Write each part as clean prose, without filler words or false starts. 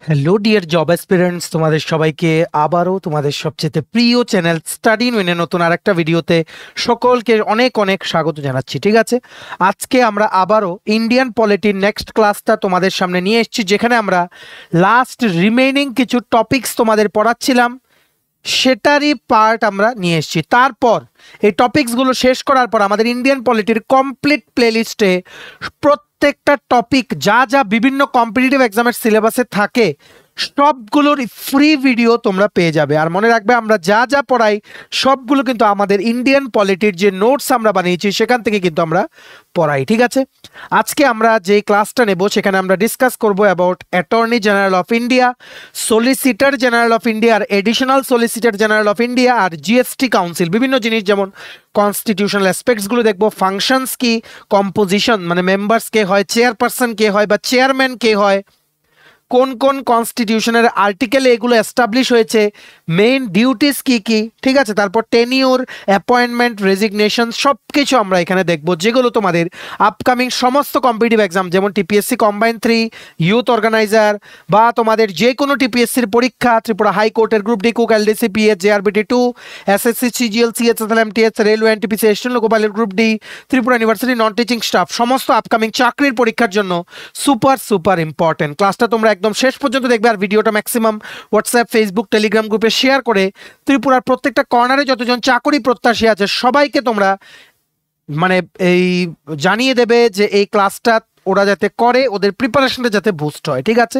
Hello dear job aspirants, তোমাদের সবাইকে আবারও তোমাদের সবচেয়ে প্রিয় চ্যানেল স্টাডি ইন উইনে নতুন আরেকটা ভিডিওতে সকলকে অনেক অনেক স্বাগত জানাচ্ছি। ঠিক আছে, আজকে আমরা আবারও ইন্ডিয়ান পলিটির নেক্সট ক্লাসটা তোমাদের সামনে নিয়ে এসেছি, যেখানে আমরা লাস্ট রিমেইনিং কিছু টপিকস তোমাদের পড়াচ্ছিলাম, সেটারই পার্ট আমরা নিয়ে এসেছি। তারপর এই টপিকসগুলো শেষ করার পর আমাদের ইন্ডিয়ান পলিটির কমপ্লিট প্লেলিস্টে প্রত্যেকটা টপিক যা যা বিভিন্ন কম্পিটিটিভ এক্সামের সিলেবাসে থাকে সবগুলোর ফ্রি ভিডিও তোমরা পেয়ে যাবে। আর মনে রাখবে, আমরা যা যা পড়াই সবগুলো কিন্তু আমাদের ইন্ডিয়ান পলিটির যে নোটস আমরা বানিয়েছি সেখান থেকে কিন্তু আমরা পড়াই। ঠিক আছে, আজকে আমরা যে ক্লাসটা নেব সেখানে আমরা ডিসকাস করব about attorney general of India, solicitor general of India, আর additional solicitor general of India, আর জিএসটি কাউন্সিল, বিভিন্ন জিনিস যেমন কনস্টিটিউশনাল অ্যাসপেক্টসগুলো দেখবো, ফাংশনস কি, কম্পোজিশন মানে মেম্বার্স কে হয়, চেয়ারপারসন কে হয় বা চেয়ারম্যান কে হয়, কোন কোন কনস্টিটিউশনের আর্টিকেলে এগুলো এস্টাবলিশ হয়েছে, মেইন ডিউটিস কি কি। ঠিক আছে, তারপর টেনিউর, অ্যাপয়েন্টমেন্ট, রেজিগনেশন সব কিছু আমরা এখানে দেখব, যেগুলো তোমাদের আপকামিং সমস্ত কম্পিটিটিভ এক্সাম যেমন টিপিএসসি কম্বাইন 3, ইউথ অর্গানাইজার, বা তোমাদের যে কোনো টিপিএসসির পরীক্ষা, ত্রিপুরা হাইকোর্টের group D, cook, LDC, PS, JRBT 2, SSC, CGL, CHSL, MTS, railway, NTPC, এশিয়ান loco pilot group D, Tripura university non teaching staff, সমস্ত আপকামিং চাকরির পরীক্ষার জন্য সুপার সুপার ইম্পর্টেন্ট। ক্লাসটা তোমরা একদম শেষ পর্যন্ত দেখবে, আর ভিডিওটা ম্যাক্সিমাম হোয়াটসঅ্যাপ, ফেসবুক, টেলিগ্রাম গ্রুপে শেয়ার করে ত্রিপুরার প্রত্যেকটা কর্নারে যতজন চাকরি প্রত্যাশী আছে সবাইকে তোমরা মানে এই জানিয়ে দেবে যে এই ক্লাসটা ওরা যাতে করে, ওদের প্রিপারেশনটা যাতে বুস্ট হয়। ঠিক আছে,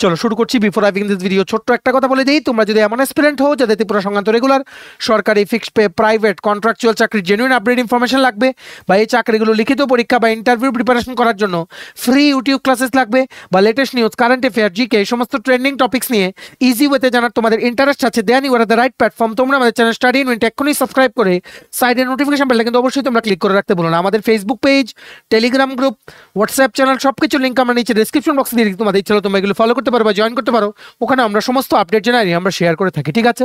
চলো শুরু করছি। Before I begin this video ছোট্ট একটা কথা বলে দিই, তোমরা যদি এমন অ্যাসপিরেন্ট হও যাদের ত্রিপুরা সংক্রান্ত রেগুলার, সরকারি, ফিক্সড পে, প্রাইভেট, কন্ট্রাকচুয়াল চাকরির জেনুইন আপডেট ইনফরমেশন লাগবে, বা এই চাকরিগুলো লিখিত পরীক্ষা বা ইন্টারভিউ প্রিপারেশন করার জন্য ফ্রি ইউটিউব ক্লাসেস লাগবে, বা latest news, current affair, GK, এই সমস্ত ট্রেন্ডিং টপিক্স নিয়ে ইজি ওয়েতে জানার তোমাদের ইন্টারেস্ট আছে, then you are the right platform. তোমরা আমাদের চ্যানেল স্টাডি ইন উইন এক্ষুনি সাবস্ক্রাইব করে সাইডে নোটিফিকেশন বেলটা কিন্তু অবশ্যই তোমরা ক্লিক করে রাখতে বলো না। আমাদের Facebook page, Telegram group, WhatsApp channel সবকিছু লিঙ্ক আমরা নিচে ডেসক্রিপশন বক্সে দিয়ে দিই, তোমাদের ইচ্ছা হলে তোমরা এগুলো ফলো করতে পারো বা জয়েন করতে পারো, ওখানে আমরা সমস্ত আপডেট জানাই আমরা শেয়ার করে থাকি। ঠিক আছে,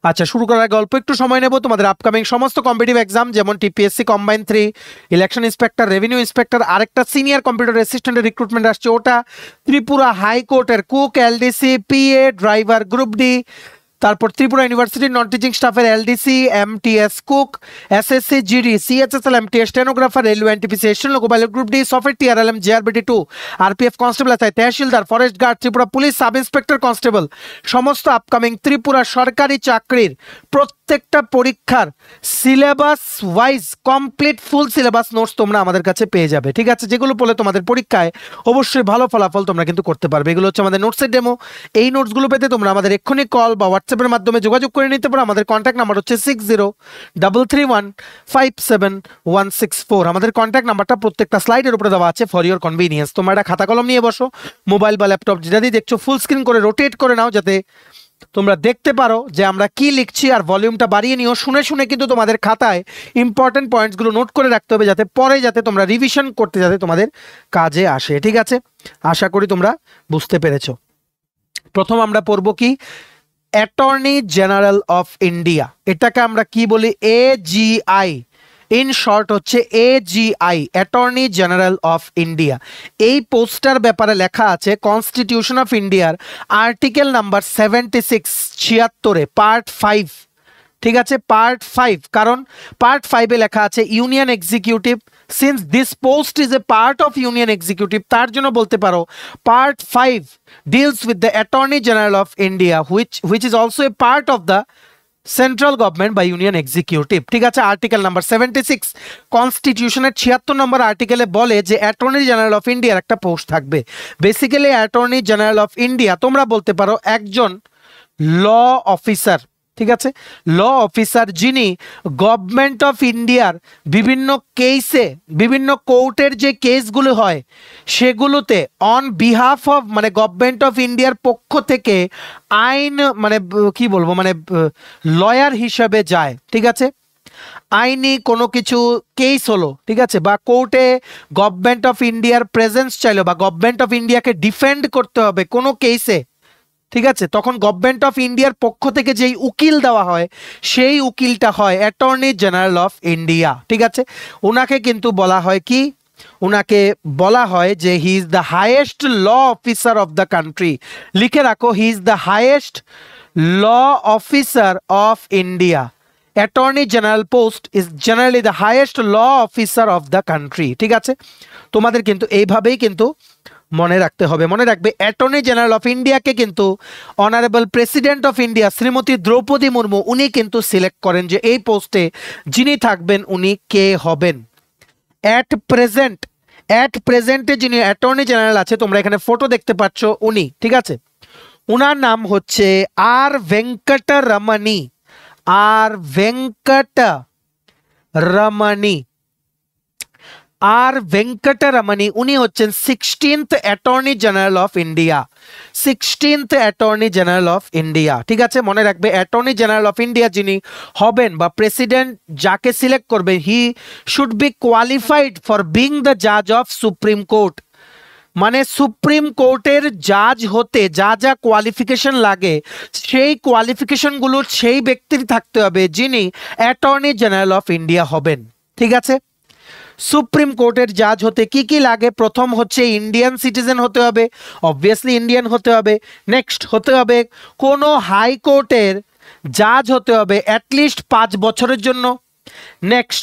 আচ্ছা শুরু করার আগে অল্প একটু সময় নেব। তোমাদের আপকামিং সমস্ত কম্পিটিটিভ এক্সাম যেমন TPSC combine 3, election inspector, revenue inspector, আরেকটা সিনিয়র কম্পিউটার অ্যাসিস্ট্যান্টের রিক্রুটমেন্ট আসছে, ওটা ত্রিপুরা হাইকোর্টের cook, LDC, PA, driver, group D, তারপর ত্রিপুরা ইউনিভার্সিটির নন টিচিং স্টাফের LDC, MTS, cook, SSC, GD, CHSL, MTS, stenographer, railway, NTPC, এশিয়ান loco pilot group D, software, TRLM, JRBT 2, RPF constable আছে, tehsildar, forest guard, Tripura police sub inspector constable, সমস্ত upcoming Tripura সরকারি চাকরির প্রত্যেকটা পরীক্ষার syllabus wise complete full syllabus notes তোমরা আমাদের কাছে পেয়ে যাবে। ঠিক আছে, যেগুলো পড়লে তোমাদের পরীক্ষায় অবশ্যই ভালো ফলাফল তোমরা কিন্তু করতে পারবে। এগুলো হচ্ছে আমাদের নোটসের ডেমো। এই নোটসগুলো পেতে তোমরা আমাদের এক্ষুনি কল বা হোয়াটসঅ্যাপের মাধ্যমে যোগাযোগ করে নিতে পারো। আমাদের কন্ট্যাক্ট নাম্বার হচ্ছে 6033157164। আমাদের কন্ট্যাক্ট নাম্বারটা প্রত্যেকটা স্লাইডের উপরে দেওয়া আছে ফর ইওর কনভিনিয়েন্স। তোমরা একটা খাতা কলম নিয়ে বসো, মোবাইল বা ল্যাপটপ যেটা দিয়ে দেখছো ফুল স্ক্রিন করে রোটেট করে নাও, যাতে তোমরা দেখতে পারো যে আমরা কি লিখছি, আর ভলিউমটা বাড়িয়ে নিও। শুনে শুনে কিন্তু তোমাদের খাতায় ইম্পর্টেন্ট পয়েন্টসগুলো নোট করে রাখতে হবে, যাতে পরে যাতে তোমরা রিভিশন করতে যাতে তোমাদের কাজে আসে। ঠিক আছে, আশা করি তোমরা বুঝতে পেরেছো। প্রথম আমরা পড়বো কি, অ্যাটর্নি জেনারেল অফ ইন্ডিয়া। এটাকে আমরা কি বলি, এজিআই, ইন শর্ট হচ্ছে AGI, attorney general of India. এই পোস্টার ব্যাপারে লেখা আছে কনস্টিটিউশন অফ ইন্ডিয়ার আর্টিকেল নাম্বার 76, 76 পার্ট 5। ঠিক আছে, পার্ট 5, কারণ পার্ট 5-এ লেখা আছে union executive. Since this post is a part of union executive, তার জন্য বলতে পারো part 5 deals with the attorney general of India which is also a part of the central government বা ইউনিয়ন এক্সিকিউটিভ। ঠিক আছে, article number 76 কনস্টিটিউশনের 76 নম্বর আর্টিকেলে বলে যে attorney general of ইন্ডিয়ার একটা পোস্ট থাকবে। Basically attorney general of India তোমরা বলতে পারো একজন ল অফিসার। ঠিক আছে, ল অফিসার যিনি গভর্নমেন্ট অফ ইন্ডিয়ার বিভিন্ন কেসে, বিভিন্ন কোর্টের যে কেসগুলো হয় সেগুলোতে অন বিহাফ অফ মানে গভর্নমেন্ট অফ ইন্ডিয়ার পক্ষ থেকে আইন মানে কি বলবো মানে লয়ার হিসাবে যায়। ঠিক আছে, আইনি কোনো কিছু কেস হলো, ঠিক আছে, বা কোর্টে গভর্নমেন্ট অফ ইন্ডিয়ার প্রেজেন্স চাইলো, বা গভর্নমেন্ট অফ ইন্ডিয়াকে ডিফেন্ড করতে হবে কোনো কেসে, ঠিক আছে, তখন গভর্নমেন্ট অফ ইন্ডিয়ার পক্ষ থেকে যেই উকিল দেওয়া হয় সেই উকিলটা হয় অ্যাটর্নি জেনারেল অফ ইন্ডিয়া। ঠিক আছে, ওনাকে কিন্তু বলা হয় কি উনাকে বলা হয় যে he is the highest law officer of the country. লিখে রাখো, he is the highest law officer of India. Attorney general post is generally the highest law officer of the country. ঠিক আছে, তোমাদের কিন্তু এইভাবেই কিন্তু মনে রাখতে হবে। মনে রাখবে, অ্যাটর্নি জেনারেল অফ ইন্ডিয়াকে কিন্তু honourable president of India Shrimati Droupadi Murmu উনি কিন্তু সিলেক্ট করেন যে এই পোস্টে যিনি থাকবেন উনি কে হবেন। অ্যাট প্রেজেন্টে যিনি অ্যাটর্নি জেনারেল আছে, তোমরা এখানে ফটো দেখতে পাচ্ছ, উনি, ঠিক আছে, উনার নাম হচ্ছে আর ভেঙ্কটরমণি। আর ভেঙ্কটরমণি উনি হচ্ছেন 16th attorney general of India. 16th attorney general of India. ঠিক আছে, মনে রাখবে, অ্যাটর্নি জেনারেল অফ ইন্ডিয়া যিনি হবেন বা প্রেসিডেন্ট যাকে সিলেক্ট করবে, he should be qualified for being the জাজ অফ সুপ্রিম কোর্ট। মানে সুপ্রিম কোর্টের জাজ হতে যা যা কোয়ালিফিকেশন লাগে সেই কোয়ালিফিকেশনগুলো সেই ব্যক্তির থাকতে হবে যিনি অ্যাটর্নি জেনারেল অফ ইন্ডিয়া হবেন। ঠিক আছে, সুপ্রিম কোর্টের জাজ হতে কি কি লাগে? প্রথম হচ্ছে ইন্ডিয়ান সিটিজেন হতে হবে, অবভিয়াসলি ইন্ডিয়ান হতে হবে। নেক্সট হতে হবে কোনো হাইকোর্টের জাজ হতে হবে অ্যাটলিস্ট 5 বছরের জন্য। নেক্সট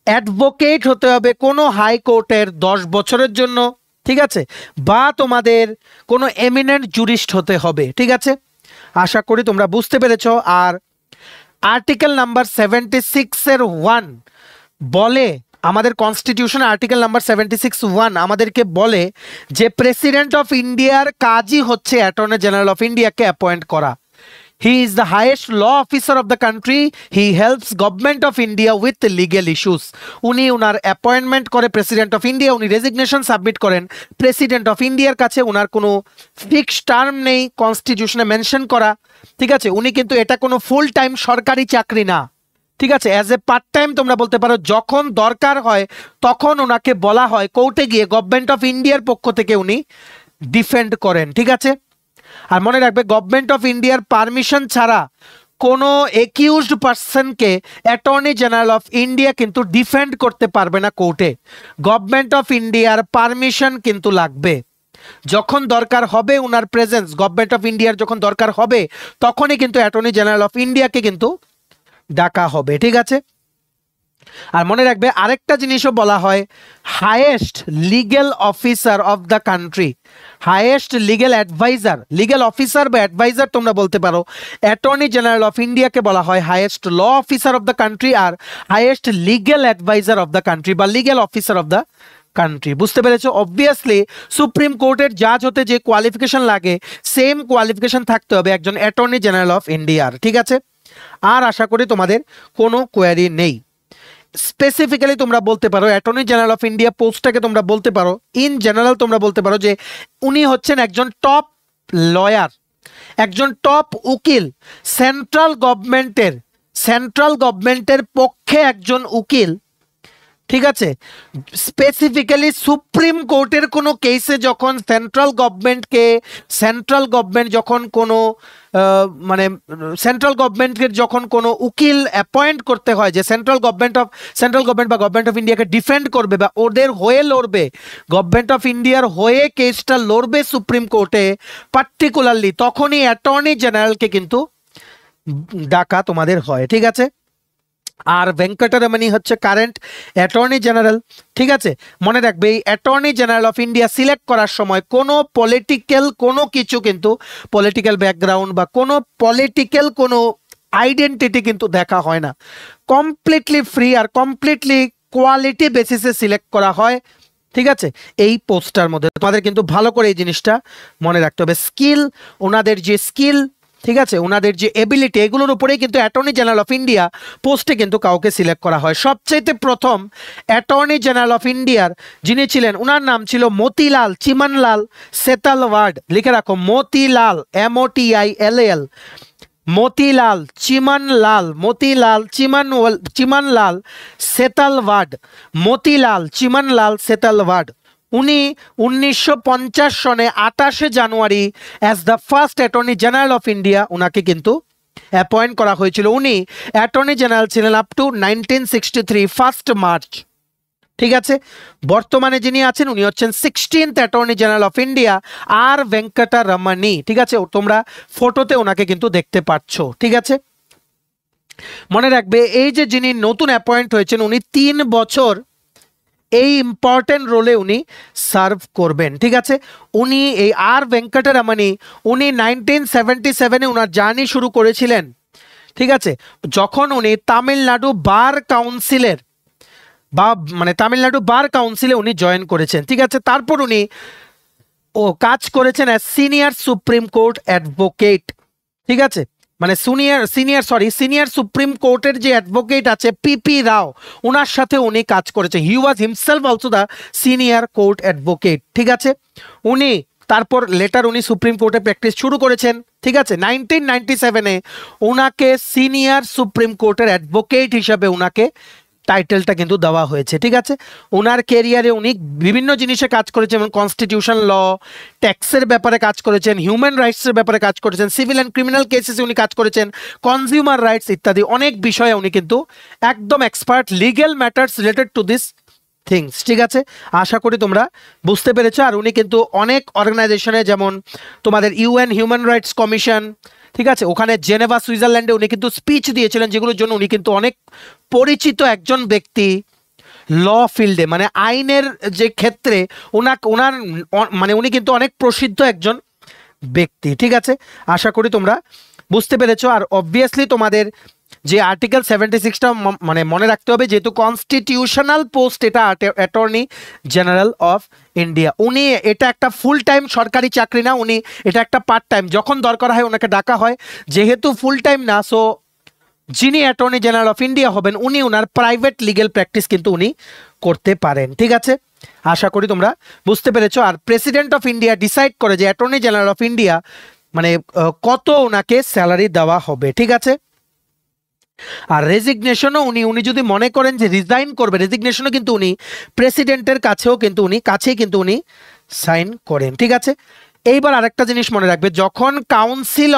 অ্যাডভোকেট হতে হবে কোনো হাইকোর্টের 10 বছরের জন্য। ঠিক আছে, বা তোমাদের কোনো এমিনেন্ট জুরিস্ট হতে হবে। ঠিক আছে, আশা করি তোমরা বুঝতে পেরেছ। আর আর্টিকেল নাম্বার 76-এর 1 বলে, আমাদের কনস্টিটিউশন আর্টিকেল নাম্বার 76(1) আমাদেরকে বলে যে প্রেসিডেন্ট অফ ইন্ডিয়ার কাজই হচ্ছে অ্যাটর্নি জেনারেল অফ ইন্ডিয়াকে অ্যাপয়েন্ট করা। He is the highest law officer of the country, he helps government of India with legal issues. উনি ওনার অ্যাপয়েন্টমেন্ট করে প্রেসিডেন্ট অফ ইন্ডিয়া, উনি রেজিগনেশন সাবমিট করেন প্রেসিডেন্ট অফ ইন্ডিয়ার কাছে। ওনার কোনো ফিক্সড টার্ম নেই কনস্টিটিউশনে মেনশন করা। ঠিক আছে, উনি কিন্তু এটা কোনো ফুল টাইম সরকারি চাকরি না। ঠিক আছে, অ্যাজ এ পার্ট টাইম তোমরা বলতে পারো। যখন দরকার হয় তখন ওনাকে বলা হয় কোর্টে গিয়ে গভর্নমেন্ট অফ ইন্ডিয়ার পক্ষ থেকে উনি ডিফেন্ড করেন। ঠিক আছে, আর মনে রাখবে, গভর্নমেন্ট অফ ইন্ডিয়ার পারমিশন ছাড়া কোনো একিউজড পার্সনকে অ্যাটর্নি জেনারেল অফ ইন্ডিয়া কিন্তু ডিফেন্ড করতে পারবে না কোর্টে। গভর্নমেন্ট অফ ইন্ডিয়ার পারমিশন কিন্তু লাগবে। যখন দরকার হবে ওনার প্রেজেন্স, গভর্নমেন্ট অফ ইন্ডিয়ার যখন দরকার হবে তখনই কিন্তু অ্যাটর্নি জেনারেল অফ ইন্ডিয়াকে কিন্তু ডাকা হবে। ঠিক আছে, আর মনে রাখবে আরেকটা জিনিসও বলা হয়, highest legal officer of the country, highest legal adviser, legal officer বা অ্যাডভাইজার তোমরা বলতে পারো। অ্যাটর্নি জেনারেল অফ ইন্ডিয়াকে বলা হয় highest law officer of the country আর highest legal adviser of the country বা legal officer of the country. বুঝতে পেরেছো? অবভিয়াসলি সুপ্রিম কোর্টের জাজ হতে যে কোয়ালিফিকেশন লাগে সেম কোয়ালিফিকেশন থাকতে হবে একজন অ্যাটর্নি জেনারেল অফ ইন্ডিয়ার। ঠিক আছে, আর আশা করি তোমাদের কোনো কোয়ারি নেই। স্পেসিফিক্যালি তোমরা বলতে পারো অ্যাটর্নি জেনারেল অফ ইন্ডিয়া পোস্টটাকে তোমরা বলতে পারো, ইন জেনারেল তোমরা বলতে পারো যে উনি হচ্ছেন একজন টপ লয়ার, একজন টপ উকিল, সেন্ট্রাল গভর্নমেন্টের পক্ষে একজন উকিল। ঠিক আছে, স্পেসিফিক্যালি সুপ্রিম কোর্টের কোনো কেসে যখন সেন্ট্রাল গভর্নমেন্ট যখন কোনো সেন্ট্রাল গভর্নমেন্টের যখন কোনো উকিল অ্যাপয়েন্ট করতে হয় যে সেন্ট্রাল গভর্নমেন্ট বা গভর্নমেন্ট অফ ইন্ডিয়াকে ডিফেন্ড করবে বা ওদের হয়ে লড়বে, গভর্নমেন্ট অফ ইন্ডিয়ার হয়ে কেসটা লড়বে সুপ্রিম কোর্টে পার্টিকুলারলি, তখনই অ্যাটর্নি জেনারেলকে কিন্তু ডাকা তোমাদের হয়। ঠিক আছে, আর ভেঙ্কটরমণি হচ্ছে কারেন্ট অ্যাটর্নি জেনারেল। ঠিক আছে, মনে রাখবে এই attorney general of India select করার সময় কোনো পলিটিক্যাল কোনো কিছু কিন্তু পলিটিক্যাল ব্যাকগ্রাউন্ড বা কোনো পলিটিক্যাল কোনো আইডেন্টিটি কিন্তু দেখা হয় না, কমপ্লিটলি ফ্রি আর কমপ্লিটলি কোয়ালিটি বেসিসে সিলেক্ট করা হয়। ঠিক আছে, এই পোস্টটার মধ্যে তোমাদের কিন্তু ভালো করে এই জিনিসটা মনে রাখতে হবে। স্কিল, ওনাদের যে স্কিল, ঠিক আছে, ওনাদের যে এবিলিটি, এগুলোর উপরেই কিন্তু অ্যাটর্নি জেনারেল অফ ইন্ডিয়া পোস্টে কিন্তু কাউকে সিলেক্ট করা হয়। সবচাইতে প্রথম অ্যাটর্নি জেনারেল অফ ইন্ডিয়ার যিনি ছিলেন ওনার নাম ছিল মতিলাল চিমনলাল সেতালওয়ার্ড। লিখে রাখো, মতিলাল MOTILAL, মতিলাল চিমনলাল সেতালওয়ার্ড। উনি 1950 সনে 28শে January as the first attorney general of India ওনাকে কিন্তু অ্যাপয়েন্ট করা হয়েছিল। উনি অ্যাটর্নি জেনারেল ছিলেন আপ টু 1963 1 মার্চ। ঠিক আছে। বর্তমানে যিনি আছেন উনি হচ্ছেন 16th attorney general of India R Venkataramani. ঠিক আছে, তোমরা ফটোতে ওনাকে কিন্তু দেখতে পাচ্ছ। ঠিক আছে, মনে রাখবে এই যে যিনি নতুন অ্যাপয়েন্ট হয়েছেন উনি 3 বছর এই ইম্পর্টেন্ট রোলে উনি সার্ভ করবেন। ঠিক আছে, উনি এই আর ভেঙ্কটরমণী উনি 1977-এ ওনার জার্নি শুরু করেছিলেন। ঠিক আছে, যখন উনি তামিলনাড়ু বার কাউন্সিলের বা মানে তামিলনাড়ু বার কাউন্সিলে উনি জয়েন করেছেন। ঠিক আছে, তারপর উনি কাজ করেছেন as senior supreme court advocate. ঠিক আছে, মানে সিনিয়র সুপ্রিম কোর্টের যে অ্যাডভোকেট আছে পিপি রাও, ওনার সাথে উনি কাজ করেছেন। He was himself also the senior court advocate. ঠিক আছে, উনি তারপর লেটার উনি সুপ্রিম কোর্টে প্র্যাকটিস শুরু করেছেন। ঠিক আছে, 1997-এ ওনাকে সিনিয়র সুপ্রিম কোর্টের অ্যাডভোকেট হিসাবে ওনাকে টাইটেলটা কিন্তু দেওয়া হয়েছে। ঠিক আছে, ওনার ক্যারিয়ারে উনি বিভিন্ন জিনিসে কাজ করেছেন, যেমন কনস্টিটিউশন ল, ট্যাক্সের ব্যাপারে কাজ করেছেন, হিউম্যান রাইটসের ব্যাপারে কাজ করেছেন, সিভিল অ্যান্ড ক্রিমিনাল কেসেসে উনি কাজ করেছেন, কনজিউমার রাইটস ইত্যাদি অনেক বিষয়ে উনি কিন্তু একদম expert, legal matters related to this things. ঠিক আছে, আশা করি তোমরা বুঝতে পেরেছো। আর উনি কিন্তু অনেক অর্গানাইজেশনে, যেমন তোমাদের ইউএন হিউম্যান রাইটস কমিশন, ঠিক আছে, ওখানে জেনেভা সুইজারল্যান্ডে উনি কিন্তু স্পিচ দিয়েছিলেন, যেগুলোর জন্য উনি কিন্তু অনেক পরিচিত একজন ব্যক্তি ল ফিল্ডে, মানে আইনের যে ক্ষেত্রে ওনার মানে উনি কিন্তু অনেক প্রসিদ্ধ একজন ব্যক্তি। ঠিক আছে, আশা করি তোমরা বুঝতে পেরেছো। আর অবভিয়াসলি তোমাদের যে আর্টিকেল 76টা মানে মনে রাখতে হবে, যেহেতু কনস্টিটিউশনাল পোস্ট এটা অ্যাটর্নি জেনারেল অফ ইন্ডিয়া। উনি এটা একটা ফুল টাইম সরকারি চাকরি না, উনি এটা একটা পার্ট টাইম, যখন দরকার হয় ওনাকে ডাকা হয়। যেহেতু ফুল টাইম না, সো যিনি অ্যাটর্নি জেনারেল অফ ইন্ডিয়া হবেন উনি ওনার প্রাইভেট লিগ্যাল প্র্যাকটিস কিন্তু উনি করতে পারেন। ঠিক আছে, আশা করি তোমরা বুঝতে পেরেছো। আর প্রেসিডেন্ট অফ ইন্ডিয়া ডিসাইড করে যে অ্যাটর্নি জেনারেল অফ ইন্ডিয়া মানে কত ওনাকে স্যালারি দেওয়া হবে। ঠিক আছে, আর রেজিগনেশনও উনি যদি মনে করেন যে রিজাইন করবে, রেজিগনেশনও কিন্তু উনি প্রেসিডেন্টের কাছেই কিন্তু উনি সাইন করেন। ঠিক আছে, এইবার আরেকটা জিনিস মনে রাখবে, যখন কাউন্সিল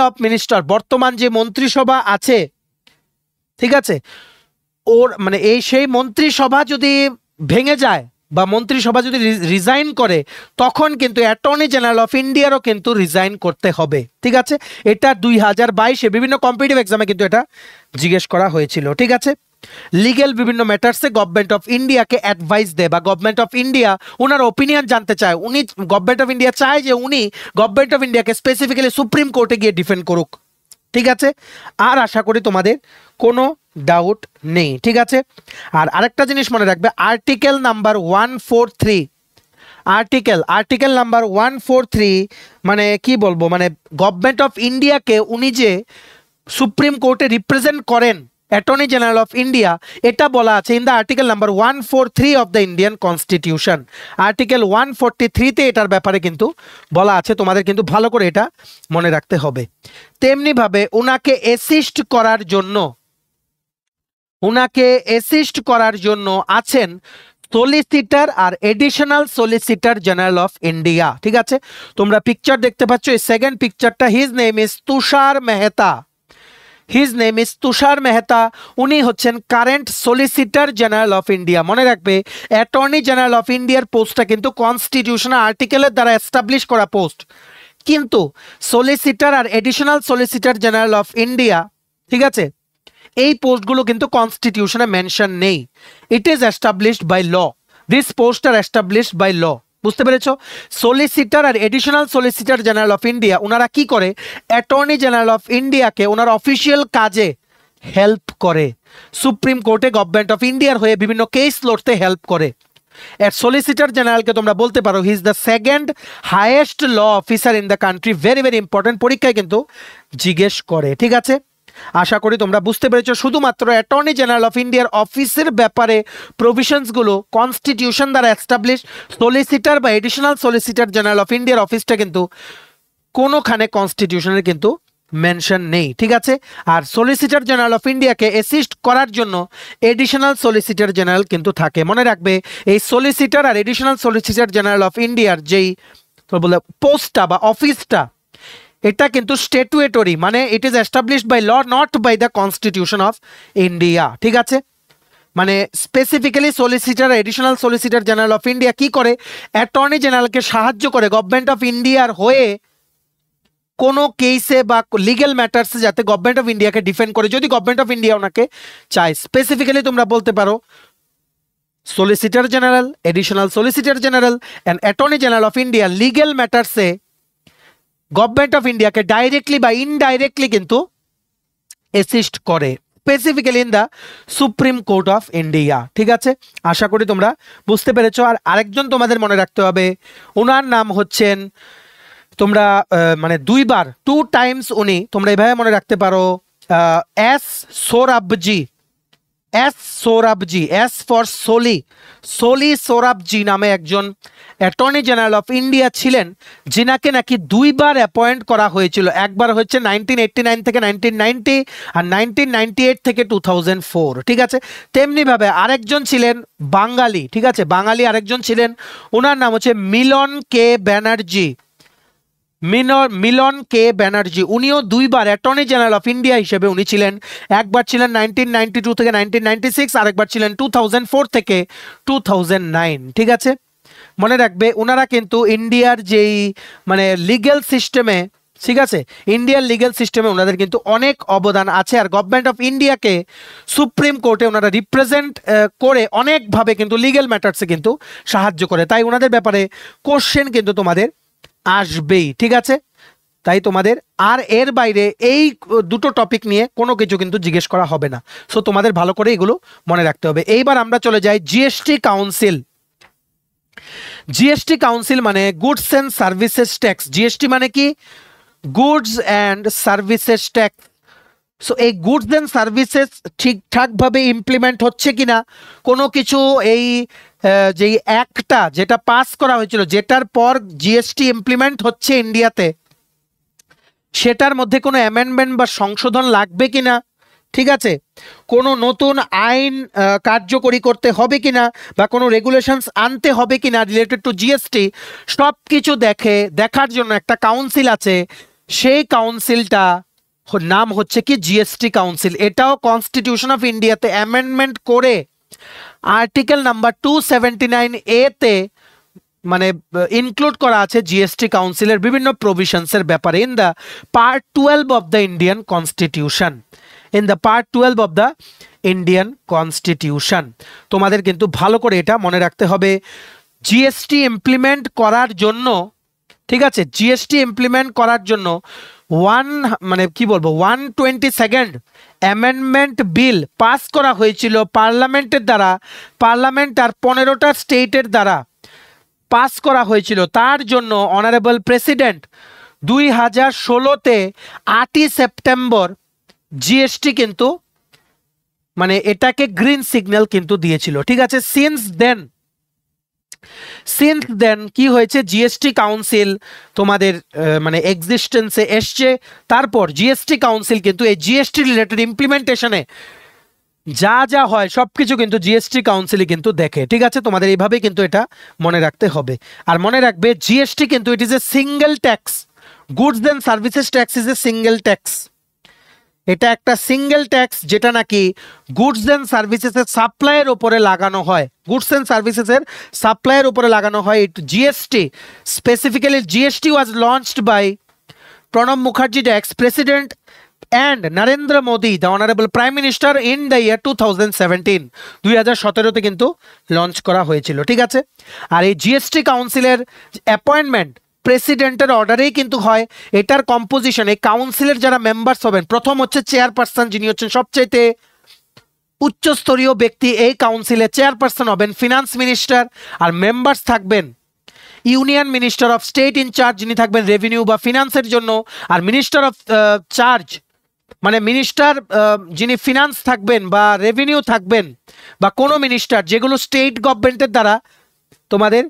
অফ মিনিস্টার বর্তমান যে মন্ত্রিসভা আছে, ঠিক আছে, ওর মানে সেই মন্ত্রিসভা যদি ভেঙে যায় বা মন্ত্রিসভা যদি রিজাইন করে, তখন কিন্তু অ্যাটর্নি জেনারেল অফ ইন্ডিয়ারও কিন্তু রিজাইন করতে হবে। ঠিক আছে, এটা 2022-এ বিভিন্ন কম্পিটিটিভ এক্সামে কিন্তু এটা জিজ্ঞেস করা হয়েছিল। ঠিক আছে, লিগ্যাল বিভিন্ন ম্যাটার্সে গভর্নমেন্ট অফ ইন্ডিয়াকে অ্যাডভাইস দেয় বা government of India owner opinion জানতে চায়। গভর্নমেন্ট অফ ইন্ডিয়া চায় যে উনি গভর্নমেন্ট অফ ইন্ডিয়াকে স্পেসিফিক্যালি সুপ্রিম কোর্টে গিয়ে ডিফেন্ড করুক। ঠিক আছে, আর আশা করি তোমাদের কোনো ডাউট নেই। ঠিক আছে, আর আরেকটা জিনিস মনে রাখবে, আর্টিকেল নাম্বার 143, আর্টিকেল নাম্বার 143 মানে কি বলবো, মানে গভর্নমেন্ট অফ ইন্ডিয়াকে উনি যে সুপ্রিম কোর্টে রিপ্রেজেন্ট করেন অ্যাটর্নি জেনারেল অফ ইন্ডিয়া, এটা বলা আছে in the article number 143 of the Indian constitution. Article 143-তে এটার ব্যাপারে কিন্তু বলা আছে, তোমাদের কিন্তু ভালো করে এটা মনে রাখতে হবে। তেমনিভাবে ওনাকে অ্যাসিস্ট করার জন্য আছেন সলিসিটার আর additional solicitor general of India. ঠিক আছে, তোমরা পিকচার দেখতে পাচ্ছ, এই সেকেন্ড পিকচারটা, his name is Tushar Mehta. উনি হচ্ছেন current solicitor general of India. মনে রাখবে, অ্যাটর্নি জেনারেল অফ ইন্ডিয়ার পোস্টটা কিন্তু কনস্টিটিউশনাল আর্টিকেলের দ্বারা এস্টাবলিশ করা পোস্ট, কিন্তু সলিসিটার আর additional solicitor general of India, ঠিক আছে, এই পোস্টগুলো কিন্তু কনস্টিটিউশনে মেনশন নেই। It is established by law, this post are established by law. বুঝতে পেরেছো? সলিসিটার আর additional solicitor general of India ওনারা কি করে, অ্যাটর্নি জেনারেল অফ ইন্ডিয়াকে ওনার অফিসিয়াল কাজে হেল্প করে, সুপ্রিম কোর্টে গভর্নমেন্ট অফ ইন্ডিয়ার হয়ে বিভিন্ন কেস লড়তে হেল্প করে। সলিসিটার জেনারেলকে তোমরা বলতে পারো he is the second highest law officer in the country. Very very important, পরীক্ষায় কিন্তু জিজ্ঞেস করে। ঠিক আছে, আশা করি তোমরা বুঝতে পেরেছো। শুধুমাত্র অ্যাটর্নি জেনারেল অফ ইন্ডিয়ার অফিসের ব্যাপারে প্রভিশনসগুলো কনস্টিটিউশন দ্বারা এস্টাবলিশ, সলিসিটার বা এডিশনাল সলিসিটার জেনারেল অফ ইন্ডিয়ার অফিসটা কিন্তু কোনোখানে কনস্টিটিউশনের কিন্তু মেনশন নেই। ঠিক আছে, আর সলিসিটার জেনারেল অফ ইন্ডিয়াকে অ্যাসিস্ট করার জন্য এডিশনাল সলিসিটার জেনারেল কিন্তু থাকে। মনে রাখবে, এই সলিসিটার আর এডিশনাল সলিসিটার জেনারেল অফ ইন্ডিয়ার যেই বলে পোস্টটা বা অফিসটা, এটা কিন্তু স্ট্যাটুয়েটরি, মানে it is established by law, not by the constitution of India. ঠিক আছে, মানে specifically solicitor, additional solicitor general of India কি করে, অ্যাটর্নি জেনারেলকে সাহায্য করে গভর্নমেন্ট অফ ইন্ডিয়ার হয়ে কোনো কেসে বা লিগ্যাল ম্যাটার্সে যাতে গভর্নমেন্ট অফ ইন্ডিয়াকে ডিফেন্ড করে, যদি গভর্নমেন্ট অফ ইন্ডিয়া ওনাকে চায়। স্পেসিফিক্যালি তোমরা বলতে পারো solicitor general, additional solicitor general and attorney general of India legal ম্যাটার্সে গভর্নমেন্ট অফ ইন্ডিয়াকে ডাইরেক্টলি বা ইনডাইরেক্টলি কিন্তু অ্যাসিস্ট করে, specifically in the supreme court of India. ঠিক আছে, আশা করি তোমরা বুঝতে পেরেছো। আর আরেকজন তোমাদের মনে রাখতে হবে, ওনার নাম হচ্ছেন, তোমরা মানে দুইবার 2 টাইমস উনি, তোমরা এভাবে মনে রাখতে পারো, S Sorabji, S Sorabji, S for Soli Sorabji নামে একজন অ্যাটর্নি জেনারেল অফ ইন্ডিয়া ছিলেন, যিনাকে নাকি দুইবার অ্যাপয়েন্ট করা হয়েছিল। একবার হচ্ছে 1989 থেকে 1990 আর 1998 থেকে 2004। ঠিক আছে, তেমনিভাবে আরেকজন ছিলেন বাঙালি। ঠিক আছে, বাঙালি আরেকজন ছিলেন, ওনার নাম হচ্ছে মিলন কে ব্যানার্জি, মিলন কে ব্যানার্জি। উনিও দুইবার অ্যাটর্নি জেনারেল অফ ইন্ডিয়া হিসেবে উনি ছিলেন। একবার ছিলেন 1992 থেকে 1996, আরেকবার ছিলেন 2004 থেকে 2009। ঠিক আছে, মনে রাখবে ওনারা কিন্তু ইন্ডিয়ার যেই মানে লিগ্যাল সিস্টেমে, ঠিক আছে, ইন্ডিয়ান লিগ্যাল সিস্টেমে ওনাদের কিন্তু অনেক অবদান আছে। আর গভর্নমেন্ট অফ ইন্ডিয়াকে সুপ্রিম কোর্টে ওনারা রিপ্রেজেন্ট করে অনেকভাবে কিন্তু লিগ্যাল ম্যাটার্সে কিন্তু সাহায্য করে। তাই ওনাদের ব্যাপারে কোশ্চেন কিন্তু তোমাদের আসবেই। ঠিক আছে, তাই তোমাদের আর এর বাইরে এই দুটো টপিক নিয়ে কোনো কিছু কিন্তু জিজ্ঞেস করা হবে না। সো তোমাদের ভালো করে এগুলো মনে রাখতে হবে। এইবার আমরা চলে যাই জিএসটি কাউন্সিল। জিএসটি কাউন্সিল মানে goods and services tax. GST মানে কি? Goods and services tax. So এই গুডস অ্যান্ড সার্ভিসেস ঠিকঠাকভাবে ইমপ্লিমেন্ট হচ্ছে কিনা, কোনো কিছু এই যেই অ্যাক্টটা যেটা পাস করা হয়েছিল, যেটার পর জিএসটি ইমপ্লিমেন্ট হচ্ছে ইন্ডিয়াতে, সেটার মধ্যে কোনো অ্যামেন্ডমেন্ট বা সংশোধন লাগবে কিনা, ঠিক আছে, কোনো নতুন আইন কার্যকরী করতে হবে কিনা বা কোনো রেগুলেশনস আনতে হবে কিনা রিলেটেড টু জিএসটি, সব কিছু দেখার জন্য একটা কাউন্সিল আছে। সেই কাউন্সিলটা নাম হচ্ছে কি জিএসটি কাউন্সিল। এটাও কনস্টিটিউশন অফ ইন্ডিয়াতে অ্যামেন্ডমেন্ট করে আর্টিকেল নাম্বার 279A তে মানে ইনক্লুড করা আছে জিএসটি কাউন্সিলের বিভিন্ন প্রভিশনসের ব্যাপারে in the part 12 of the Indian constitution. In the part 12 of the Indian constitution. তোমাদের কিন্তু ভালো করে এটা মনে রাখতে হবে। জিএসটি ইমপ্লিমেন্ট করার জন্য, ঠিক আছে, জিএসটি ইমপ্লিমেন্ট করার জন্য 122nd অ্যামেন্ডমেন্ট বিল পাস করা হয়েছিল পার্লামেন্টের দ্বারা। পার্লামেন্ট আর 15টা স্টেটের দ্বারা পাস করা হয়েছিল। তার জন্য অনারেবল প্রেসিডেন্ট 2016-তে 8ই সেপ্টেম্বর জিএসটি কিন্তু মানে এটাকে গ্রিন সিগন্যাল কিন্তু দিয়েছিল। ঠিক আছে, সিন্স দেন কি হয়েছে, জিএসটি কাউন্সিল তোমাদের মানে এক্সিস্টেন্সে এসছে। তারপর জিএসটি কাউন্সিল কিন্তু এই জিএসটি রিলেটেড ইমপ্লিমেন্টেশনে যা যা হয় সবকিছু কিন্তু জিএসটি কাউন্সিলই কিন্তু দেখে। ঠিক আছে, তোমাদের এইভাবে কিন্তু এটা মনে রাখতে হবে। আর মনে রাখবে জিএসটি কিন্তু it is a single tax. Goods and services tax is a single tax. এটা একটা সিঙ্গেল ট্যাক্স যেটা নাকি গুডস অ্যান্ড সার্ভিসেসের সাপ্লাইয়ের উপরে লাগানো হয়। গুডস অ্যান্ড সার্ভিসেসের সাপ্লাইয়ের উপরে লাগানো হয়। It GST specifically GST was launched by Pranab Mukherjee, the ex-president, and Narendra Modi, the honorable prime minister, in the year 2017। 2017-তে কিন্তু লঞ্চ করা হয়েছিল। ঠিক আছে, আর এই জিএসটি কাউন্সিলের অ্যাপয়েন্টমেন্ট প্রেসিডেন্টের অর্ডারেই কিন্তু হয়। এটার কম্পোজিশন, এই কাউন্সিলের যারা মেম্বার্স হবেন, প্রথম হচ্ছে চেয়ারপারসন, যিনি হচ্ছেন সবচাইতে উচ্চস্তরীয় ব্যক্তি এই কাউন্সিলে। চেয়ারপারসন হবেন ফিনান্স মিনিস্টার, আর মেম্বার্স থাকবেন union minister of state in charge, যিনি থাকবেন রেভিনিউ বা ফিনান্সের জন্য, আর মিনিস্টার অফ চার্জ মানে মিনিস্টার যিনি ফিনান্স থাকবেন বা রেভিনিউ থাকবেন, বা কোনো মিনিস্টার যেগুলো স্টেট গভর্নমেন্টের দ্বারা তোমাদের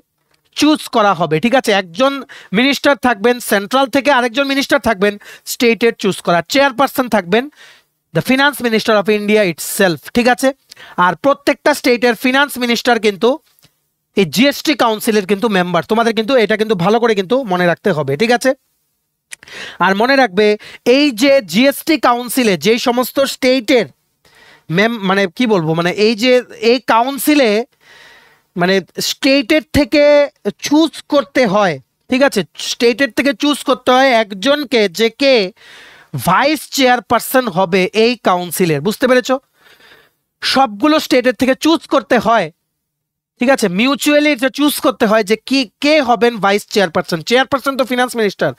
চুজ করা হবে। ঠিক আছে, একজন মিনিস্টার থাকবেন সেন্ট্রাল থেকে, আরেকজন মিনিস্টার থাকবেন স্টেটের চুজ করা। চেয়ারপারসন থাকবেন the finance minister of India itself. ঠিক আছে, আর প্রত্যেকটা স্টেটের ফিনান্স মিনিস্টার কিন্তু এই জিএসটি কাউন্সিলের কিন্তু মেম্বার। তোমাদের কিন্তু এটা কিন্তু ভালো করে কিন্তু মনে রাখতে হবে। ঠিক আছে, আর মনে রাখবে এই যে জিএসটি কাউন্সিলে যেই সমস্ত স্টেটের মানে কি বলবো, মানে এই যে এই কাউন্সিলে মানে স্টেটের থেকে চুজ করতে হয়, ঠিক আছে, স্টেটের থেকে চুজ করতে হয় একজনকে, যে কে ভাইস চেয়ারপারসন হবে এই কাউন্সিলের। বুঝতে পেরেছো? সবগুলো স্টেটের থেকে চুজ করতে হয়, ঠিক আছে, মিউচুয়ালি এটা চুজ করতে হয় যে কি কে হবেন ভাইস চেয়ারপারসন। চেয়ারপারসন তো finance minister,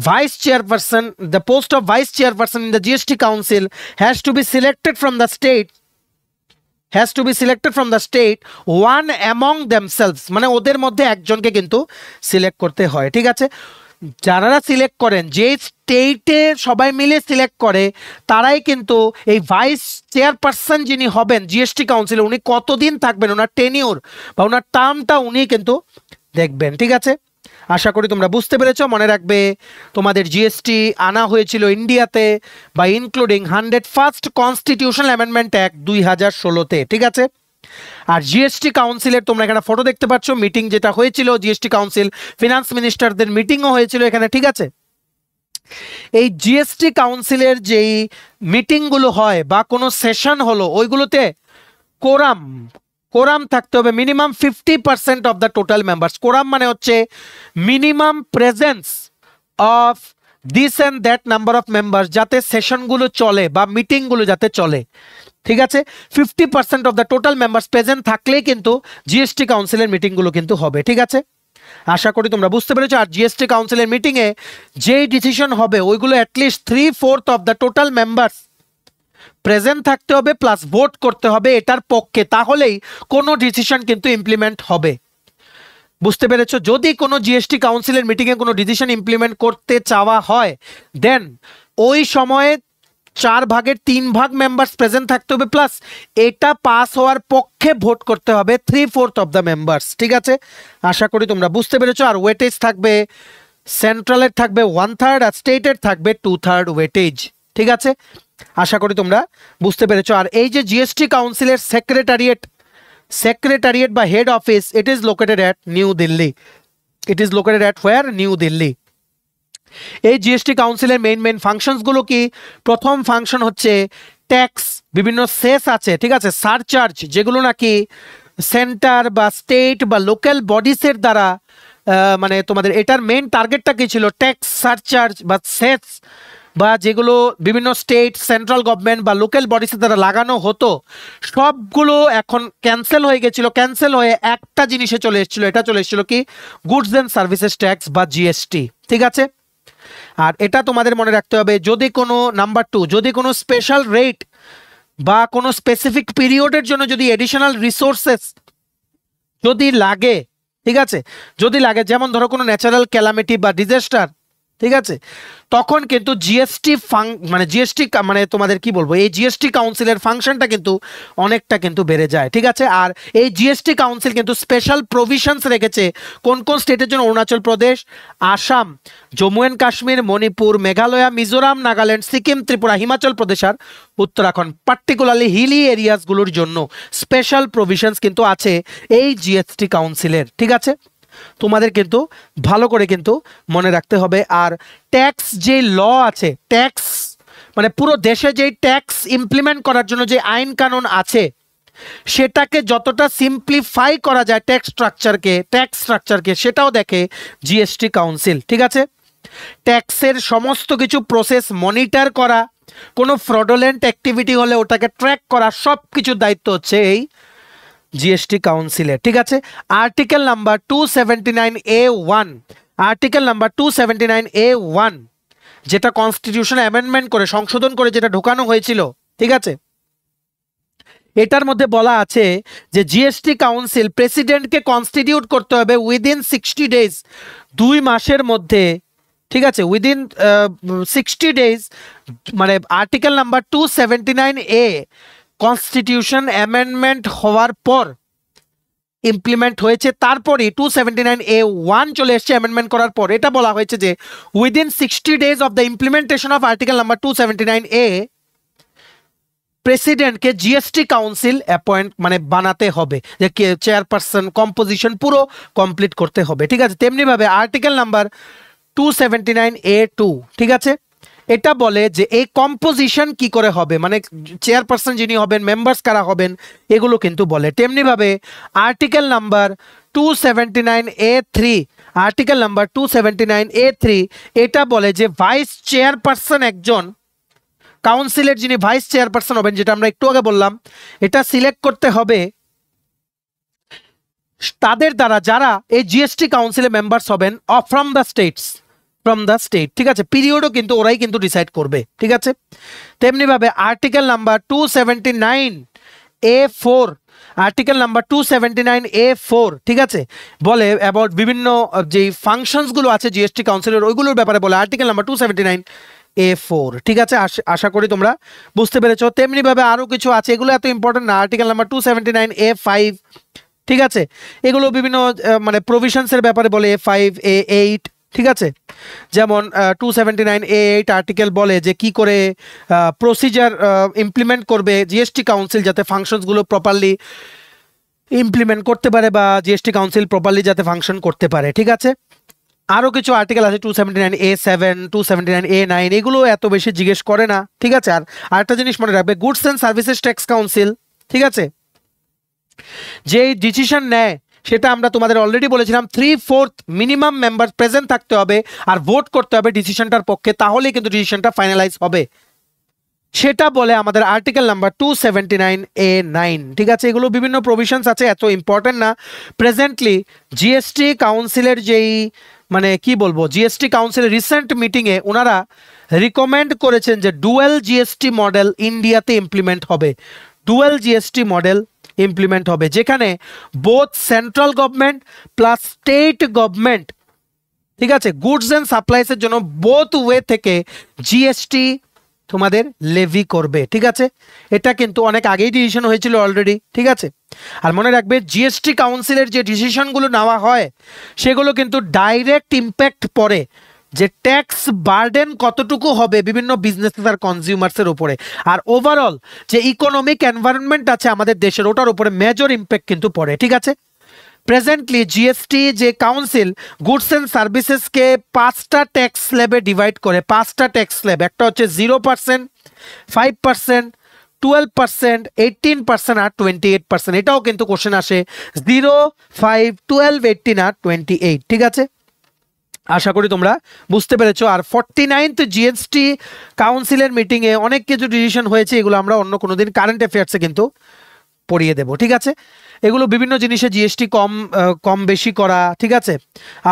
vice chairperson, the post of vice chairperson in the GST council has to be selected from the state, one among themselves, মানে ওদের মধ্যে একজনকে কিন্তু সিলেক্ট করতে হয়, ঠিক আছে। যারা সিলেক্ট করেন, যে স্টেটে সবাই মিলে সিলেক্ট করে, তারাই কিন্তু এই ভাইস চেয়ারপারসন যিনি হবেন জিএসটি কাউন্সিলে, উনি কতদিন থাকবেন, ওনার টেনিউর বা ওনার টার্মটা উনি কিন্তু দেখবেন, ঠিক আছে। আশা করি তোমরা বুঝতে পেরেছো। মনে রাখবে তোমাদের জিএসটি আনা হয়েছিল ইন্ডিয়াতে বা including 101st constitutional amendment act 2016-তে, ঠিক আছে। আর জিএসটি কাউন্সিলের তোমরা এখানে ফটো দেখতে পাচ্ছ, মিটিং যেটা হয়েছিল জিএসটি কাউন্সিল, ফিনান্স মিনিস্টারদের মিটিংও হয়েছিল এখানে, ঠিক আছে। এই জিএসটি কাউন্সিলের যেই মিটিংগুলো হয় বা কোনো সেশন হলো, ওইগুলোতে কোরাম থাকতে হবে minimum 50% of the total members. Quorum মানে হচ্ছে minimum presence of this and that number of members, যাতে সেশনগুলো চলে বা মিটিংগুলো যাতে চলে, ঠিক আছে। 50% of the total members present থাকলেই কিন্তু জিএসটি কাউন্সিলের মিটিংগুলো কিন্তু হবে, ঠিক আছে। আশা করি তোমরা বুঝতে পেরেছো। আর জিএসটি কাউন্সিলের মিটিংয়ে যেই ডিসিশন হবে, ওইগুলো at least 3/4 of the total members present থাকতে হবে, প্লাস ভোট করতে হবে এটার পক্ষে, তাহলেই কোনো ডিসিশন কিন্তু ইমপ্লিমেন্ট হবে। বুঝতে পেরেছো? যদি কোনো জিএসটি কাউন্সিলের মিটিংয়ে কোনো ডিসিশন ইমপ্লিমেন্ট করতে চাওয়া হয়, দেন ওই সময়ে 4/3 মেম্বার্স প্রেজেন্ট থাকতে হবে, প্লাস এটা পাস হওয়ার পক্ষে ভোট করতে হবে 3/4 অফ দ্য মেম্বার্স, ঠিক আছে। আশা করি তোমরা বুঝতে পেরেছো। আর ওয়েটেজ থাকবে, সেন্ট্রালের থাকবে 1/3 আর স্টেটের থাকবে 2/3 ওয়েটেজ, ঠিক আছে। আশা করি তোমরা বুঝতে পেরেছো। আর এই যে জিএসটি কাউন্সিলের সেক্রেটারিয়েট বা head office, it is located at new Delhi. It is located at where? New Delhi. এই জিএসটি কাউন্সিলের মেইন ফাংশনসগুলো কি? প্রথম ফাংশন হচ্ছে ট্যাক্স, বিভিন্ন সেস আছে, ঠিক আছে, সারচার্জ, যেগুলো নাকি সেন্টার বা স্টেট বা লোকাল বডিসের দ্বারা মানে তোমাদের এটার মেইন টার্গেটটা কি ছিল? ট্যাক্স, সারচার্জ বা সেস, বা যেগুলো বিভিন্ন স্টেট, সেন্ট্রাল গভর্নমেন্ট বা লোকাল বডিসের দ্বারা লাগানো হতো, সবগুলো এখন ক্যান্সেল হয়ে গেছিল। ক্যান্সেল হয়ে একটা জিনিসে চলে এসেছিল, এটা চলে এসেছিল কি? গুডস অ্যান্ড সার্ভিসেস ট্যাক্স বা জিএসটি, ঠিক আছে। আর এটা তোমাদের মনে রাখতে হবে, যদি কোনো নাম্বার 2, যদি কোনো স্পেশাল রেট বা কোনো স্পেসিফিক পিরিয়ডের জন্য যদি এডিশনাল রিসোর্সেস যদি লাগে, ঠিক আছে, যদি লাগে, যেমন ধরো কোনো ন্যাচারাল ক্যালামিটি বা ডিজাস্টার, ঠিক আছে, তখন কিন্তু জিএসটি মানে তোমাদের কি বলবো, এই জিএসটি কাউন্সিলের ফাংশনটা কিন্তু অনেকটা কিন্তু বেড়ে যায়, ঠিক আছে। আর এই জিএসটি কাউন্সিল কিন্তু স্পেশাল প্রভিশনস রেখেছে কোন কোন স্টেটের জন্য? অরুণাচল প্রদেশ, আসাম, জম্মু অ্যান্ড কাশ্মীর, মণিপুর, মেঘালয়, মিজোরাম, নাগাল্যান্ড, সিকিম, ত্রিপুরা, হিমাচল প্রদেশ আর উত্তরাখণ্ড, পার্টিকুলারলি হিলি এরিয়াসগুলোর জন্য স্পেশাল প্রভিশনস কিন্তু আছে এই জিএসটি কাউন্সিলের, ঠিক আছে। তোমাদের কিন্তু ভালো করে কিন্তু মনে রাখতে হবে। আর ট্যাক্স যে ল আছে, ট্যাক্স মানে পুরো দেশে যেই ট্যাক্স ইমপ্লিমেন্ট করার জন্য যে আইন কানুন আছে, সেটাকে যতটা সিম্পলিফাই করা যায় ট্যাক্স স্ট্রাকচারকে সেটাও দেখে জিএসটি কাউন্সিল, ঠিক আছে। ট্যাক্সের সমস্ত কিছু প্রসেস মনিটর করা, কোনো ফ্রডুলেন্ট অ্যাক্টিভিটি হলে ওটাকে ট্র্যাক করা, সব কিছুর দায়িত্ব হচ্ছে এই জিএসটি কাউন্সিলের, ঠিক আছে। Article number 279A1, article number 279A1 যেটা কনস্টিটিউশন অ্যামেন্ডমেন্ট করে, সংশোধন করে যেটা ঢোকানো হয়েছিল, ঠিক আছে, এটার মধ্যে বলা আছে যে জিএসটি কাউন্সিল প্রেসিডেন্টকে কনস্টিটিউট করতে হবে উইদিন 60 ডেজ, 2 মাসের মধ্যে, ঠিক আছে, উইদিন 60 ডেজ, মানে article number 279A constitution amendment হওয়ার পর ইমপ্লিমেন্ট হয়েছে, তারপরে 279A1 চলে এসছে অ্যামেন্ডমেন্ট করার পর। এটা বলা হয়েছে যে within 60 days of the implementation of article number 279A প্রেসিডেন্টকে জিএসটি কাউন্সিল অ্যাপয়েন্ট মানে বানাতে হবে, যে চেয়ারপারসন কম্পোজিশন পুরো কমপ্লিট করতে হবে, ঠিক আছে। তেমনিভাবে আর্টিকেল নাম্বার 279A2, ঠিক আছে, এটা বলে যে এই কম্পোজিশন কি করে হবে, মানে চেয়ারপারসন যিনি হবেন, মেম্বার্স কারা হবেন, এগুলো কিন্তু বলে। তেমনিভাবে article number 279A3, article number 279A3 এটা বলে যে ভাইস চেয়ারপারসন, একজন কাউন্সিলের যিনি ভাইস চেয়ারপারসন হবেন, যেটা আমরা একটু আগে বললাম, এটা সিলেক্ট করতে হবে তাদের দ্বারা যারা এই জিএসটি কাউন্সিলে মেম্বার্স হবেন ফ্রম দ্য স্টেট, ঠিক আছে। পিরিয়ডও কিন্তু ওরাই কিন্তু ডিসাইড করবে, ঠিক আছে। তেমনিভাবে article number 279A4, article number 279A4, ঠিক আছে, বলে অ্যাবাউট বিভিন্ন যে ফাংশনসগুলো আছে জিএসটি কাউন্সিলের, ওইগুলোর ব্যাপারে বলে আর্টিকেল নাম্বার 279A4, ঠিক আছে। আশা করি তোমরা বুঝতে পেরেছো। তেমনিভাবে আরও কিছু আছে, এগুলো এত ইম্পর্টেন্ট না। আর্টিকেল নাম্বার 279A5, ঠিক আছে, এগুলো বিভিন্ন মানে প্রভিশনসের ব্যাপারে বলে, A5 A8, ঠিক আছে। যেমন 279A8 আর্টিকেল বলে যে কি করে প্রসিজার ইমপ্লিমেন্ট করবে জিএসটি কাউন্সিল, যাতে ফাংশনসগুলো প্রপারলি ইমপ্লিমেন্ট করতে পারে, বা জিএসটি কাউন্সিল প্রপারলি যাতে ফাংশন করতে পারে, ঠিক আছে। আরও কিছু আর্টিকেল আছে 279A7, 279A9, এগুলো এত বেশি জিজ্ঞেস করে না, ঠিক আছে। আর আরেকটা জিনিস মনে রাখবে, goods and services tax council, ঠিক আছে, যেই ডিসিশন নেয় সেটা আমরা তোমাদের অলরেডি বলেছিলাম 3/4 মিনিমাম মেম্বার প্রেজেন্ট থাকতে হবে আর ভোট করতে হবে ডিসিশনটার পক্ষে, তাহলেই কিন্তু ডিসিশনটা ফাইনালাইজ হবে। সেটা বলে আমাদের আর্টিকেল নাম্বার 279A9, ঠিক আছে। এগুলো বিভিন্ন প্রভিশনস আছে, এত ইম্পর্টেন্ট না। প্রেজেন্টলি জিএসটি কাউন্সিলের যেই মানে কি বলবো, জিএসটি কাউন্সিলের রিসেন্ট মিটিংয়ে ওনারা রিকমেন্ড করেছেন যে ডুয়েল জিএসটি মডেল ইন্ডিয়াতে ইমপ্লিমেন্ট হবে, ডুয়েল জিএসটি মডেল ইমপ্লিমেন্ট হবে, যেখানে both central government plus state government, ঠিক আছে, গুডস অ্যান্ড সাপ্লাইসের জন্য বোথ ওয়ে থেকে জিএসটি তোমাদের লেভি করবে, ঠিক আছে। এটা কিন্তু অনেক আগেই ডিসিশন হয়েছিল অলরেডি, ঠিক আছে। আর মনে রাখবে জিএসটি কাউন্সিলের যে ডিসিশনগুলো নেওয়া হয় সেগুলো কিন্তু ডাইরেক্ট ইম্প্যাক্ট পড়ে যে ট্যাক্স বার্ডেন কতটুকু হবে বিভিন্ন বিজনেসেস আর কনজিউমার্সের উপরে, আর ওভারঅল যে ইকোনমিক এনভায়রনমেন্ট আছে আমাদের দেশের, ওটার উপরে মেজর ইম্প্যাক্ট কিন্তু পড়ে, ঠিক আছে। প্রেজেন্টলি জিএসটি যে কাউন্সিল গুডস অ্যান্ড সার্ভিসেসকে 5টা ট্যাক্স স্ল্যাবে ডিভাইড করে, 5টা ট্যাক্স স্ল্যাব, একটা হচ্ছে 0%, 5%, 12%, 18% আর 28%। এটাও কিন্তু কোশ্চেন আসে 0, 5, 12, 18 আর 28, ঠিক আছে। আশা করি তোমরা বুঝতে পেরেছো। আর 49th জিএসটি কাউন্সিলের মিটিংয়ে অনেক কিছু ডিসিশন হয়েছে, এগুলো আমরা অন্য কোনো দিন কারেন্ট অ্যাফেয়ার্সে কিন্তু পড়িয়ে দেবো, ঠিক আছে। এগুলো বিভিন্ন জিনিসে জিএসটি কম বেশি করা, ঠিক আছে,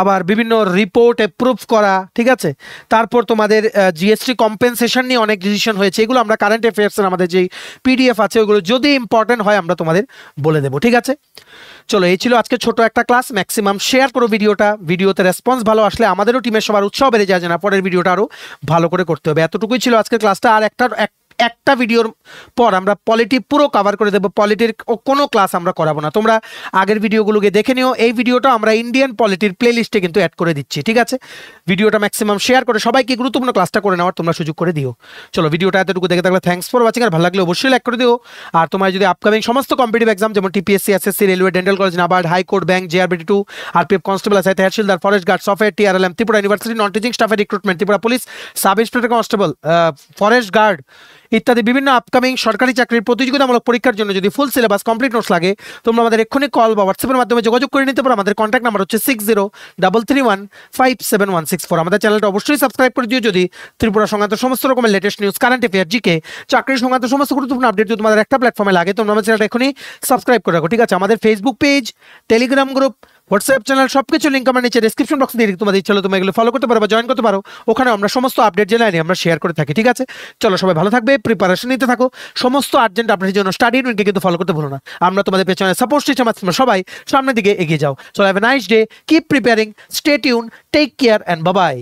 আবার বিভিন্ন রিপোর্ট অ্যাপ্রুভ করা, ঠিক আছে। তারপর তোমাদের জিএসটি কম্পেনসেশন নিয়ে অনেক ডিসিশন হয়েছে, এগুলো আমরা কারেন্ট অ্যাফেয়ার্সের আমাদের যেই পিডিএফ আছে ওগুলো যদি ইম্পর্টেন্ট হয় আমরা তোমাদের বলে দেবো, ঠিক আছে। চলো, এই ছিল আজকে ছোট একটা ক্লাস। ম্যাক্সিমাম শেয়ার করো ভিডিওতে রেসপন্স ভালো আসলে আমাদেরও টিমের সবার উৎসাহ বেড়ে যায় যে না, পরের ভিডিওটা আরও ভালো করে করতে হবে। এতটুকুই ছিল আজকের ক্লাসটা। আর একটা ভিডিওর পর আমরা পলিটি পুরো কভার করে দেবো, পলিটির কোনো ক্লাস আমরা করাবো না, তোমরা আগের ভিডিওগুলোকে দেখে নিও। এই ভিডিওটা আমরা ইন্ডিয়ান পলিটির প্লে লিস্টে কিন্তু অ্যাড করে দিচ্ছি, ঠিক আছে। ভিডিওটা ম্যাক্সিমাম শেয়ার করে সবাইকে গুরুত্বপূর্ণ ক্লাসটা করে নেওয়ার তোমরা সুযোগ করে দিও। চলো, ভিডিওটা এতটুকু দেখে থাকলে থ্যাঙ্কস ফর ওয়াচিং, আর ভালো লাগলে অবশ্যই লাইক করে দিও। আর তোমার যদি আপকামিং সমস্ত কম্পিটিটিভ এক্সাম যেমন TPSC, SSC, railway, dental college, NABARD, high court, bank, জেআরবিটি2, আরপিএফ কনস্টেবল, আছে tehsildar, forest guard, software, TRLM, Tripura university non teaching স্টাফের recruitment, Tripura police, sub inspector constable, forest guard ইত্যাদি বিভিন্ন আপকামিং সরকারি চাকরির প্রতিযোগিতামূলক পরীক্ষার জন্য যদি ফুল সিলেবাস কমপ্লিট নোটস লাগে, তোমরা আমাদের এক্ষুনি কল বা হোয়াটসঅ্যাপের মাধ্যমে যোগাযোগ করে নিতে পারো। আমাদের কন্ট্যাক্ট নাম্বার হচ্ছে 6033157164। আমাদের চ্যানেলটা অবশ্যই সাবস্ক্রাইব করে দিও যদি ত্রিপুরা সংক্রান্ত সমস্ত রকমের latest news, current affair, GK, চাকরির সংক্রান্ত সমস্ত গুরুত্বপূর্ণ আপডেট যদি তোমাদের একটা প্ল্যাটফর্মে লাগে, তোমরা আমাদের চ্যানেলটা এখনই সাবস্ক্রাইব করে রাখো, ঠিক আছে। আমাদের Facebook page, Telegram group, WhatsApp channel সবকিছু লিঙ্ক আমার নিচে ডেসক্রিপশন বক্সে দিয়ে তোমাদের ইচ্ছা হলে তোমরা এগুলো ফলো করতে পারো বা জয়েন করতে পারো। ওখানে আমরা সমস্ত আপডেট জেনে আমরা শেয়ার করে থাকি, ঠিক আছে। চলো, সবাই ভালো থাকবে, প্রিপারেশন নিতে থাকো, সমস্ত আর্জেন্ট আপডেটের জন্য স্টাডি ইউনিটকে কিন্তু ফলো করতে ভুলো না। আমরা তোমাদের পেছনে সাপোর্ট সিস্টেম আছে, সবাই সামনের দিকে এগিয়ে যাও। চলো, have a nice day, keep preparing, stay tune, take care and bye by.